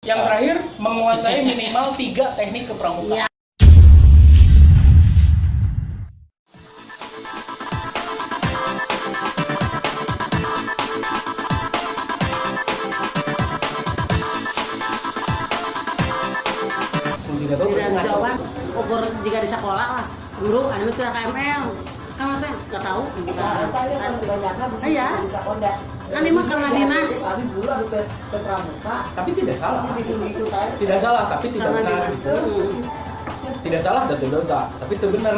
Yang terakhir, menguasai minimal 3 teknik kepramukaan. Tidak jawaban ukur jika di sekolah lah guru anu teh KML kan teh nggak tahu iya kan ini mah karena dinas Tapi tidak salah. Tidak salah, tapi tidak benar. Tidak salah dan tidak dosa, tapi itu benar.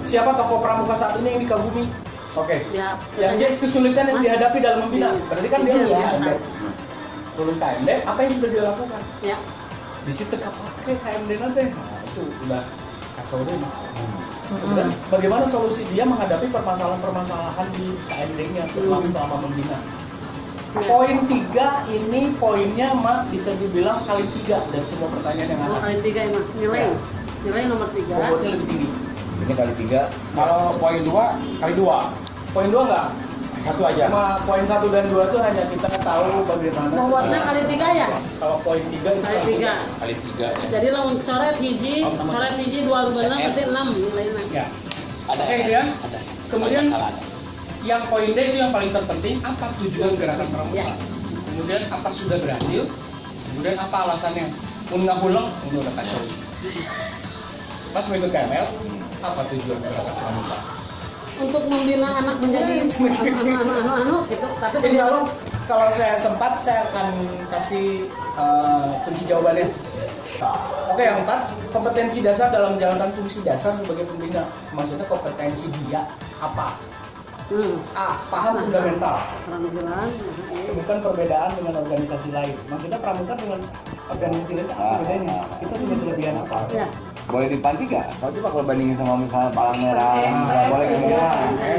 Siapa tokoh pramuka saat ini yang dikagumi? Oke. ya Yang jadi kesulitan yang dihadapi dalam membina. Berarti kan dia Iya. udah KMD. Turun KMD, apa yang sudah dilakukan? ya Di situ pakai KMD nanti. Nah, itu udah kacau deh. Dan bagaimana solusi dia menghadapi permasalahan-permasalahan di KMD-nya selama membina? Poin 3 ini poinnya Mak bisa dibilang kali 3 dari semua pertanyaan yang ada. kali 3 emang nilai nomor 3 Bobotnya lebih tinggi. Ini kali 3. Kalau poin 2 kali 2. Poin 2 enggak? Satu aja. Cuma poin 1 dan 2 itu hanya kita tahu bagaimana. bobotnya kali 3 ya Kalau poin 3 itu kali 3 Kali 3 ya. jadi lamun coret hiji 2 benar berarti 6 nilainya ya. Ada. Oke, kemudian Ada. kemudian Salah ada. yang poin D itu yang paling terpenting, apa tujuan gerakan pramuka? Ya. Kemudian apa sudah berhasil? Kemudian apa alasannya? Udah pulang, udah kacau. Mas mau ikut KML? Apa tujuan gerakan pramuka? untuk membina anak menjadi anu gitu tapi Insya Allah kalau saya sempat saya akan kasih kunci jawabannya. Oke, yang 4, kompetensi dasar dalam menjalankan fungsi dasar sebagai pembina. Maksudnya kompetensi dia apa? A. Paham fundamental. Bukan perbedaan dengan organisasi lain. Maksudnya pramuka dengan organisasi lain apa bedanya? Kita punya kelebihan apa? ya Boleh dipanti gak? Kau coba kalau bandingin sama misalnya palang merah, nggak boleh kan ya? Oke.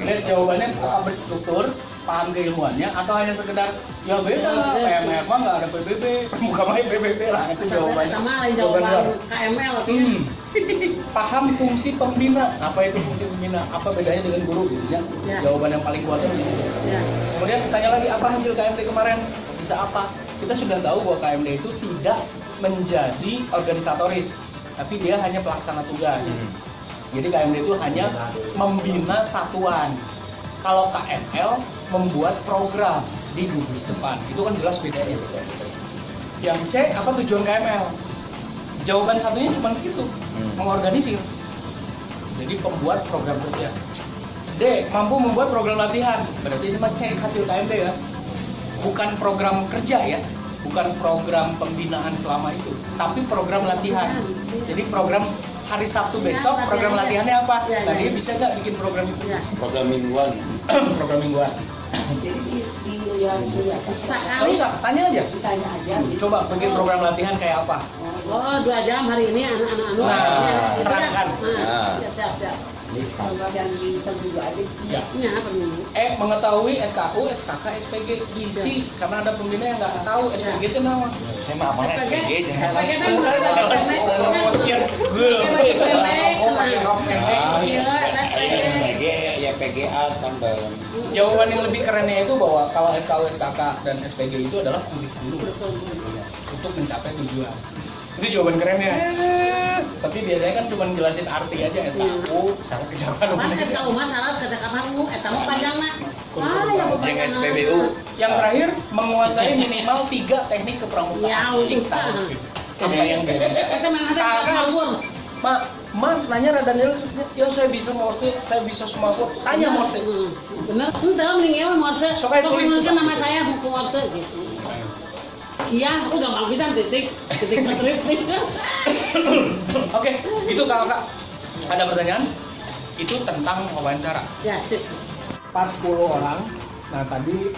Lihat jawabannya apa berstruktur, paham keilmuannya, atau hanya sekedar ya beda, PMF mah nggak ada PBB, pramuka mah PBB lah, itu jawabannya. sama lain jawaban KML Paham fungsi pembina, apa itu fungsi pembina, apa bedanya dengan guru gitu ya. Ya. Jawaban yang paling kuatnya begitu. ya Kemudian tanya lagi apa hasil KMD kemarin, bisa apa? Kita sudah tahu bahwa KMD itu tidak menjadi organisatoris, tapi dia hanya pelaksana tugas. Jadi KMD itu hanya membina satuan. Kalau KML membuat program di gugus depan, itu kan jelas bedanya. Yang C, apa tujuan KML? Jawaban satunya cuma gitu, mengorganisir. Jadi pembuat program kerja. D, mampu membuat program latihan. Berarti ini mah C hasil KMD ya. Bukan program kerja ya, bukan program pembinaan selama itu, tapi program latihan. Jadi program hari Sabtu besok program latihannya apa? Ya, Nah, ya. dia bisa nggak bikin program itu? ya Program mingguan. Program mingguan. sekali Terus tanya aja. Ditanya aja gitu. Coba bikin program latihan kayak apa? oh 2 jam hari ini anak-anak Nah, itu terangkan. Nah. siap Coba yang juga aja. Ya. ya apa nih E, mengetahui SKU, SKK, SPG, isi karena ada pembina yang nggak tahu SPG itu nama. Saya mah apalnya SPG. SPG kan mulai SPG ya PGA tambah. Jawaban yang lebih kerennya itu bahwa kalau SKU, SKK, dan SPG itu adalah kurikulum untuk mencapai tujuan. Itu jawaban kerennya. Tapi biasanya kan cuma jelasin arti aja SKU, syarat kecakapan Mana umum. SKU mah syarat kecakapanmu eta mah panjangna ya Yang SPBU. Yang terakhir, menguasai minimal 3 teknik kepramukaan. Ya, Cipta. Sama yang beres. eta mah ada Kakak ngawur Ma, nanya rada Morse. Ya saya bisa Morse, saya bisa semua Morse. Tanya Morse. bener entah mending ya Morse Sok aja tulis. kenalkan nama saya buku Morse gitu iya aku gampang bisa titik strip Oke, itu kakak. Ada pertanyaan? Itu tentang wawancara. ya sip 40 orang. Nah tadi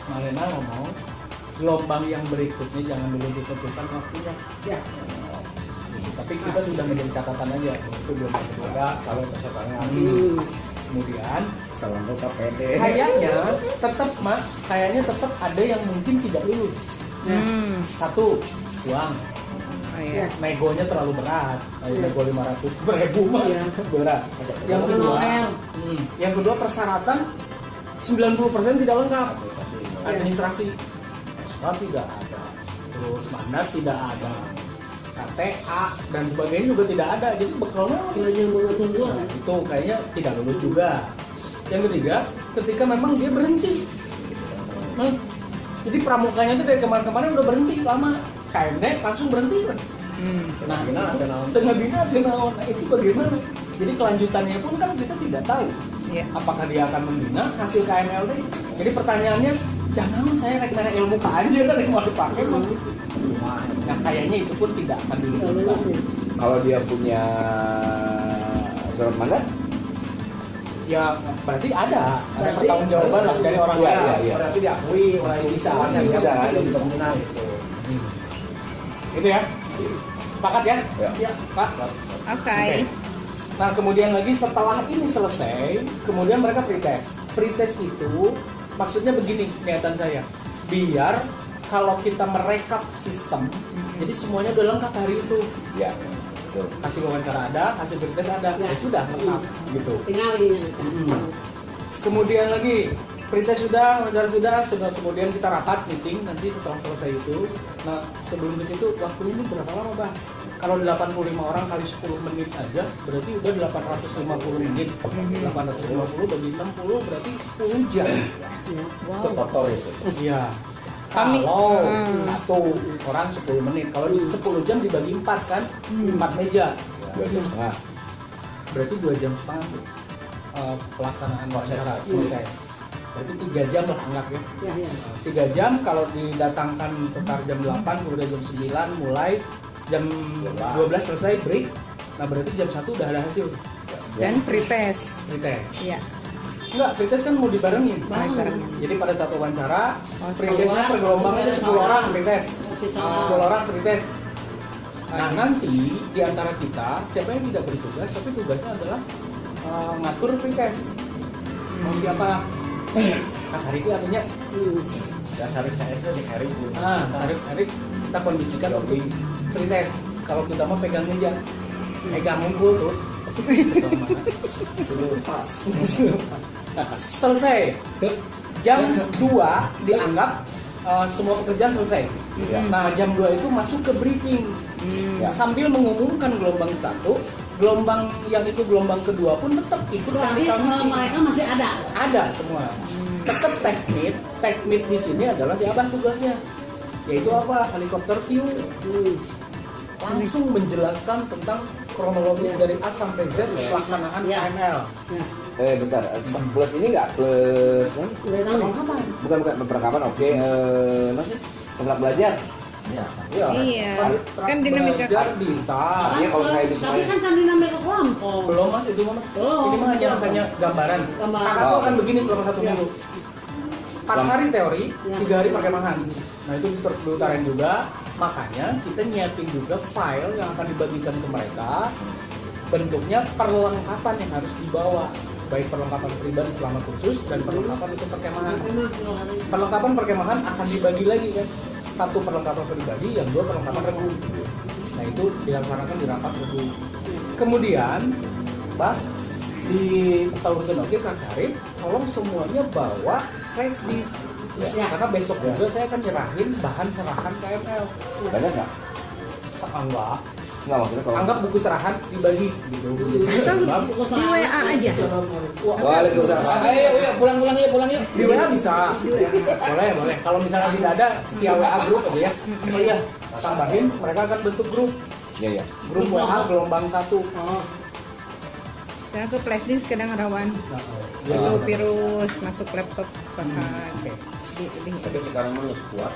Malena ngomong gelombang yang berikutnya jangan dulu ditentukan waktunya. ya Tapi kita sudah menjadi catatan aja. Itu belum ada kalau catatannya. Kemudian Salam KPD. kayaknya tetap ada yang mungkin tidak lulus. Satu, uang. ya Negonya terlalu berat. Nego 500.000 mah berat. Yang kedua persyaratan 90% tidak lengkap. Administrasi SK tidak ada. terus mandat tidak ada, KTA dan sebagainya juga tidak ada, jadi bekalnya Kiranya mengatur dua. itu kayaknya tidak lulus juga. Yang ketiga, ketika memang dia berhenti. Jadi pramukanya itu dari kemarin-kemarin udah berhenti lama, KMD langsung berhenti kan. Nah, tengah bina naon. Nah, itu bagaimana? Jadi kelanjutannya pun kan kita tidak tahu. Apakah dia akan membina hasil KMLD? Jadi pertanyaannya, jangan saya rek mana ilmu ka anjir kan yang mau dipakai mah. Nah, kayaknya itu pun tidak akan diluluskan. Kalau dia punya surat mandat, Ya berarti ada pertanggungjawaban lah dari orang lain. Iya. Berarti diakui masih bisa Bisa. Gitu ya. Sepakat ya? Ya. Pak. Oke. Nah, kemudian lagi setelah ini selesai, kemudian mereka pretest. Pretest itu maksudnya begini niatan saya. Biar kalau kita merekap sistem, jadi semuanya udah lengkap hari itu. Ya. Betul. Hasil wawancara ada, hasil pretest ada. Ya sudah lengkap gitu. Tinggal ini. Kemudian lagi pretest sudah, wawancara sudah, kemudian kita rapat meeting nanti setelah selesai itu. Nah, sebelum ke situ waktunya ini berapa lama, Bang? Kalau 85 orang kali 10 menit aja berarti udah 850 menit. 850 bagi 60 berarti 10 jam. Itu kotor itu. Iya. Kami- Kalau satu orang 10 menit, kalau 10 jam dibagi 4 kan, 4 meja. 2 jam setengah. Berarti 2 jam setengah tuh pelaksanaan wawancara proses. Berarti 3 jam lah anggap ya. 3 jam kalau didatangkan sekitar jam 8, kemudian jam 9 mulai, jam 12 selesai break. Nah berarti jam 1 udah ada hasil. Dan pretest. Pretest. Iya. Enggak, pretest kan mau dibarengin. Bareng. Jadi pada satu wawancara, Oh, pretestnya per gelombang aja 10 orang pretest. 10 orang pretest. Nah nanti di antara kita, siapa yang tidak bertugas, tapi tugasnya adalah ngatur pretest. Mau siapa? Kasar itu artinya Dasar saya itu di hari pun. Sarif kita kondisikan untuk pretest. Kalau kita mau pegang meja, pegang unggul tuh. Selesai. Jam 2 dianggap semua pekerjaan selesai. Nah, jam 2 itu masuk ke briefing. Sambil mengumumkan gelombang 1, gelombang yang itu gelombang kedua pun tetap ikut Berarti technical meeting. mereka masih ada. Ada semua. Tetap teknik di sini adalah si Abah tugasnya. Yaitu apa? Helikopter view. Langsung menjelaskan tentang kronologis dari A sampai Z pelaksanaan Ya. KML. Bentar. Plus ini nggak plus? Udah tahu nih. Bukan perlengkapan. Oke. Masih tempat belajar. Iya. Kan dinamika. Belajar bisa. Iya, kalau kayak itu Tapi semuanya. kan sambil nambah ke kelompok. Belum mas, itu mas. Belum. Ini mah hanya gambaran. Gambaran. Kakak tuh akan begini selama 1 Ya. minggu. 4 hari teori, Ya. 3 hari pakai mahan. Nah itu diutarain juga. Makanya kita nyiapin juga file yang akan dibagikan ke mereka. Bentuknya perlengkapan yang harus dibawa, baik perlengkapan pribadi selama kursus dan perlengkapan itu perkemahan. Perlengkapan perkemahan akan dibagi lagi kan, 1 perlengkapan pribadi, yang 2 perlengkapan regu. Nah itu dilaksanakan di rapat regu. Kemudian, Pak, di sahurkan oke Kak Karim, tolong semuanya bawa flash disk. Ya. Karena besok juga saya akan nyerahin bahan serahan KML. Banyak nggak? Enggak. Nggak, maksudnya kalau. Anggap buku serahan dibagi gitu. Di WA aja. Waalaikumsalam. Ayo, pulang yuk. Di WA bisa. Boleh. Kalau misalnya tidak ada, via WA grup aja ya. Oh iya, tambahin mereka akan bentuk grup. Iya. Grup WA gelombang 1. Saya ke flash disk kadang rawan. Jadi Itu virus masuk laptop bahkan. Tapi sekarang menurut kuat.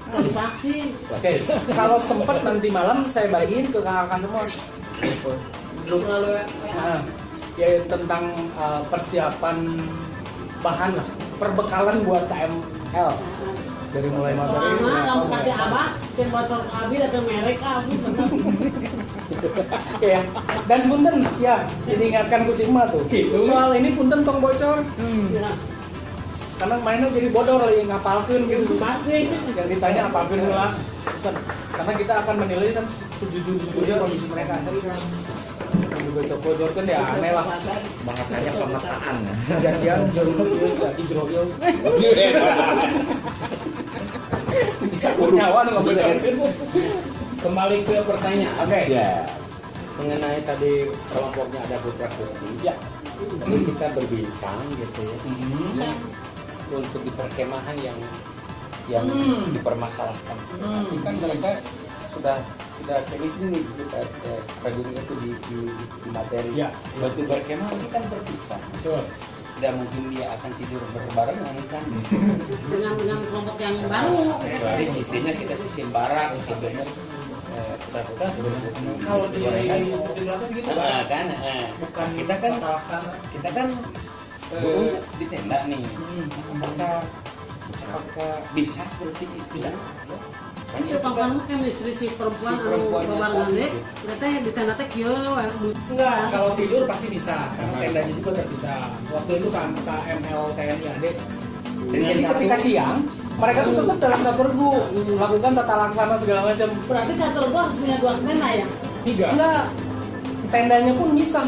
Divaksin. Oke, kalau sempat nanti malam saya bagiin ke kakak semua. Grup ya tentang persiapan bahan lah, perbekalan buat KML. Dari mulai materi. Soalnya kamu kasih abah, saya bocor ke abi atau merek abi. Ya. Dan punten ya, diingatkan ku Sigma tuh. Soal ini punten tong bocor. Ya, Karena mainnya jadi bodor yang ngapalkeun gitu. pasti. Yang ditanya apapun lah. Karena kita akan menilai kan sejujur-jujurnya kondisi mereka. Bocor-bocor kan ya aneh lah. Bahasanya pemetaan. Janjian Israel. Dicampur nyawa nggak bisa. Kembali ke pertanyaan. Oke. Ya. Mengenai tadi kelompoknya ada putra putri. Ya. Tadi kita berbincang gitu ya. Hmm. Untuk di perkemahan yang dipermasalahkan. Tapi kan mereka sudah teknis nih kita peduli itu di materi. Ya. Waktu berkemah ini kan terpisah. Betul. Tidak mungkin dia akan tidur berbarengan kan. dengan kelompok yang baru. Kecuali sistemnya kita sistem barak sebenarnya. Putar-putar Kalau di belakang gitu kan bukan kita kan di tenda nih. Apakah bisa seperti itu? Bisa. Itu kapan kan istri si perempuan babarengan deh, ternyata di tenda teh kieu. Enggak, kalau tidur pasti bisa karena tendanya juga terpisah. Waktu itu kan KML TNI AD. Jadi ketika siang mereka tuh tetap dalam satu regu melakukan tata laksana segala macam. Berarti satu regu harus punya 2 tenda ya? 3. Enggak, tendanya pun bisa.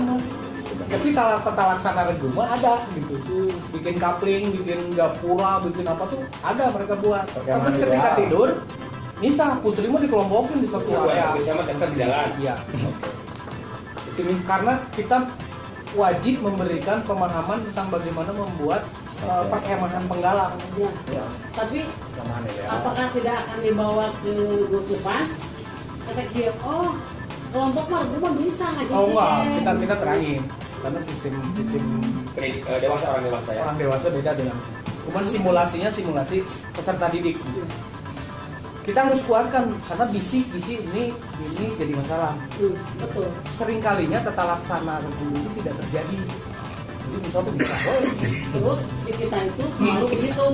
Tapi tata laksana regu mah ada gitu. Bikin kapling, bikin gapura, bikin apa tuh ada mereka buat. Tapi ketika tidur bisa putri mah dikelompokin di satu area. Bersama tetap di jalan. Iya. Ini karena kita wajib memberikan pemahaman tentang bagaimana membuat perkemahan penggalang. Ya. Tapi apakah tidak akan dibawa ke Gusupan? Kata kieu, oh kelompok mah mah bisa ngaji. Oh enggak, kita terangin karena sistem Dewasa orang dewasa ya. orang dewasa beda dengan cuman simulasinya simulasi peserta didik. Kita harus kuatkan karena bisi ini jadi masalah. Betul. Sering kalinya tata laksana regu itu tidak terjadi. Jadi misalnya bisa. Terus si kita itu selalu begitu.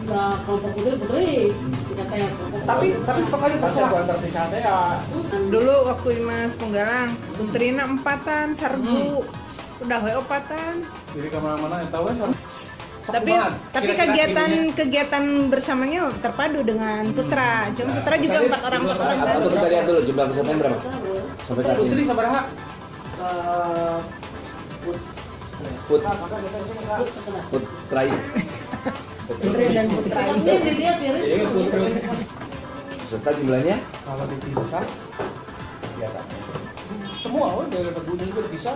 Kelompok putri katanya kelompok. Tapi sekali terserah terpisah ya. Dulu waktu Imas Penggalang, putrina 4-an, sargu, udah we 4-an. Jadi kemana-mana yang tahu kan. Tapi kegiatan bersamanya terpadu dengan putra. Cuma putra juga 4 orang. Atau kita lihat dulu jumlah pesertanya berapa? Sampai saat Putri ini. sabaraha? Putra. Putri dan putra. Peserta jumlahnya? Kalau dipisah, ya semua dari regunya juga bisa.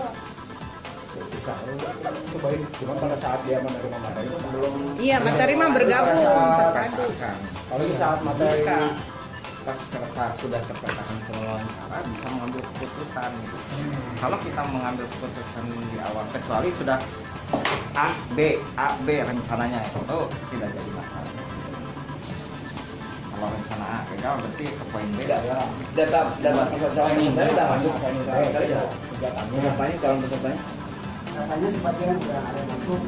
Cobain, cuma pada saat dia menerima materi itu belum. Iya, materi mah bergabung terpadu. Kalau di saat materi peserta sudah terpetakan wawancara bisa mengambil keputusan gitu. Kalau kita mengambil keputusan di awal kecuali sudah A B rencananya itu tidak jadi masalah. Kalau rencana A gagal berarti ke poin B. Data calon pesertanya udah masuk. Pesertanya calon pesertanya. Katanya sebagian udah ada masuk.